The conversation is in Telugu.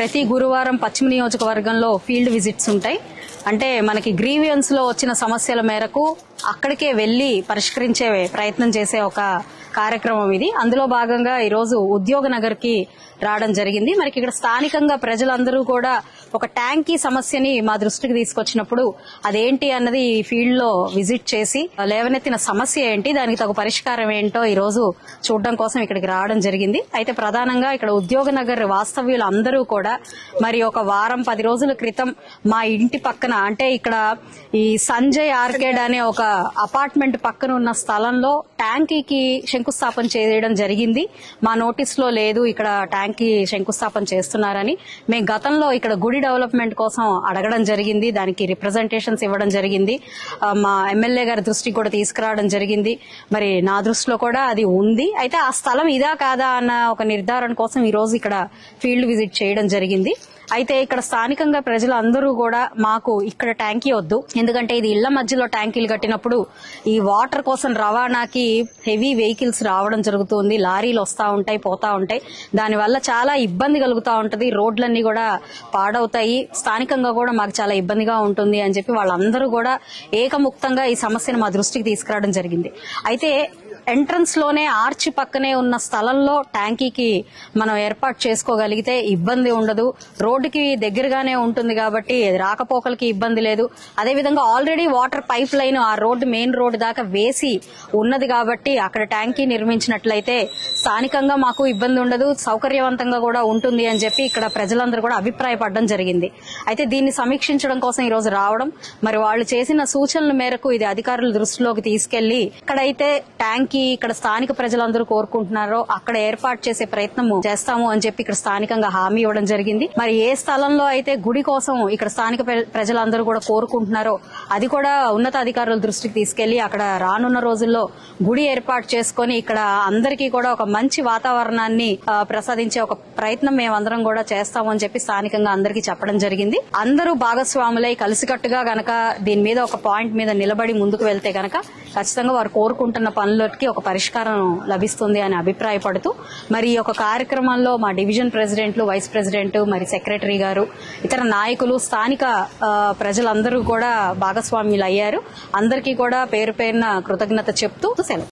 ప్రతి గురువారం పశ్చిమ నియోజకవర్గంలో ఫీల్డ్ విజిట్స్ ఉంటాయి. అంటే మనకి గ్రీవియన్స్ లో వచ్చిన సమస్యల మేరకు అక్కడికే వెళ్లి పరిష్కరించే ప్రయత్నం చేసే ఒక కార్యక్రమం ఇది. అందులో భాగంగా ఈ రోజు ఉద్యోగ నగర్ కి రావడం జరిగింది. మనకి ఇక్కడ స్థానికంగా ప్రజలందరూ కూడా ఒక ట్యాంకీ సమస్యని మా దృష్టికి తీసుకొచ్చినప్పుడు అదేంటి అన్నది ఈ ఫీల్డ్ లో విజిట్ చేసి లేవనెత్తిన సమస్య ఏంటి, దానికి తగు పరిష్కారం ఏంటో ఈ రోజు చూడడం కోసం ఇక్కడికి రావడం జరిగింది. అయితే ప్రధానంగా ఇక్కడ ఉద్యోగ నగర్ వాస్తవ్యులు అందరూ కూడా మరి ఒక వారం 10 రోజుల క్రితం మా ఇంటి పక్కన అంటే ఇక్కడ ఈ సంజయ్ ఆర్కేడ్ అనే ఒక అపార్ట్మెంట్ పక్కన ఉన్న స్థలంలో ట్యాంకీకి శంకుస్థాపన చేయడం జరిగింది. మా నోటీస్ లో లేదు ఇక్కడ ట్యాంకీ శంకుస్థాపన చేస్తున్నారని. మేము గతంలో ఇక్కడ గుడి డెవలప్మెంట్ కోసం అడగడం జరిగింది, దానికి రిప్రజెంటేషన్స్ ఇవ్వడం జరిగింది, మా ఎమ్మెల్యే గారి దృష్టికి కూడా తీసుకురావడం జరిగింది. మరి నా దృష్టిలో కూడా అది ఉంది. అయితే ఆ స్థలం ఇదా కాదా అన్న ఒక నిర్ధారణ కోసం ఈ రోజు ఇక్కడ ఫీల్డ్ విజిట్ చేయడం జరిగింది. అయితే ఇక్కడ స్థానికంగా ప్రజలందరూ కూడా మాకు ఇక్కడ ట్యాంకీ వద్దు, ఎందుకంటే ఇది ఇళ్ల మధ్యలో ట్యాంకీలు కట్టినప్పుడు ఈ వాటర్ కోసం రవాణాకి హెవీ వెహికల్స్ రావడం జరుగుతుంది, లారీలు వస్తా ఉంటాయి పోతా ఉంటాయి, దానివల్ల చాలా ఇబ్బంది కలుగుతా ఉంటది, రోడ్లన్నీ కూడా పాడవుతాయి, స్థానికంగా కూడా మాకు చాలా ఇబ్బందిగా ఉంటుంది అని చెప్పి వాళ్ళందరూ కూడా ఏకముక్తంగా ఈ సమస్యను మా దృష్టికి తీసుకురావడం జరిగింది. అయితే ఎంట్రన్స్ లోనే ఆర్చి పక్కనే ఉన్న స్థలంలో ట్యాంకీకి మనం ఏర్పాటు చేసుకోగలిగితే ఇబ్బంది ఉండదు, రోడ్డుకి దగ్గరగానే ఉంటుంది కాబట్టి రాకపోకలకి ఇబ్బంది లేదు. అదేవిధంగా ఆల్రెడీ వాటర్ పైప్ లైన్ ఆ రోడ్డు మెయిన్ రోడ్డు దాకా వేసి ఉన్నది కాబట్టి అక్కడ ట్యాంకీ నిర్మించినట్లయితే స్థానికంగా మాకు ఇబ్బంది ఉండదు, సౌకర్యవంతంగా కూడా ఉంటుంది అని చెప్పి ఇక్కడ ప్రజలందరూ కూడా అభిప్రాయపడడం జరిగింది. అయితే దీన్ని సమీక్షించడం కోసం ఈ రోజు రావడం, మరి వాళ్ళు చేసిన సూచనల మేరకు ఇది అధికారుల దృష్టిలోకి తీసుకెళ్లి ఇక్కడైతే ట్యాంకీ ఇక్కడ స్థానిక ప్రజలందరూ కోరుకుంటున్నారో అక్కడ ఏర్పాటు చేసే ప్రయత్నం చేస్తాము అని చెప్పి ఇక్కడ స్థానికంగా హామీ ఇవ్వడం జరిగింది. మరి ఏ స్థలంలో అయితే గుడి కోసం ఇక్కడ స్థానిక ప్రజలందరూ కూడా కోరుకుంటున్నారో అది కూడా ఉన్నతాధికారుల దృష్టికి తీసుకెళ్లి అక్కడ రానున్న రోజుల్లో గుడి ఏర్పాటు చేసుకుని ఇక్కడ అందరికీ కూడా ఒక మంచి వాతావరణాన్ని ప్రసాదించే ఒక ప్రయత్నం మేమందరం కూడా చేస్తాము అని చెప్పి స్థానికంగా అందరికీ చెప్పడం జరిగింది. అందరూ భాగస్వాములై కలిసికట్టుగా గనక దీని మీద ఒక పాయింట్ మీద నిలబడి ముందుకు వెళ్తే గనక ఖచ్చితంగా వారు కోరుకుంటున్న పనులకి ఒక పరిష్కారం లభిస్తుంది అని అభిప్రాయపడుతూ మరి ఈ యొక్క కార్యక్రమంలో మా డివిజన్ ప్రెసిడెంట్లు, వైస్ ప్రెసిడెంట్, మరి సెక్రటరీ గారు, ఇతర నాయకులు, స్థానిక ప్రజలందరూ కూడా భాగస్వామ్యులు అయ్యారు. అందరికీ కూడా పేరు పేరున కృతజ్ఞత చెప్తూ సెలవు.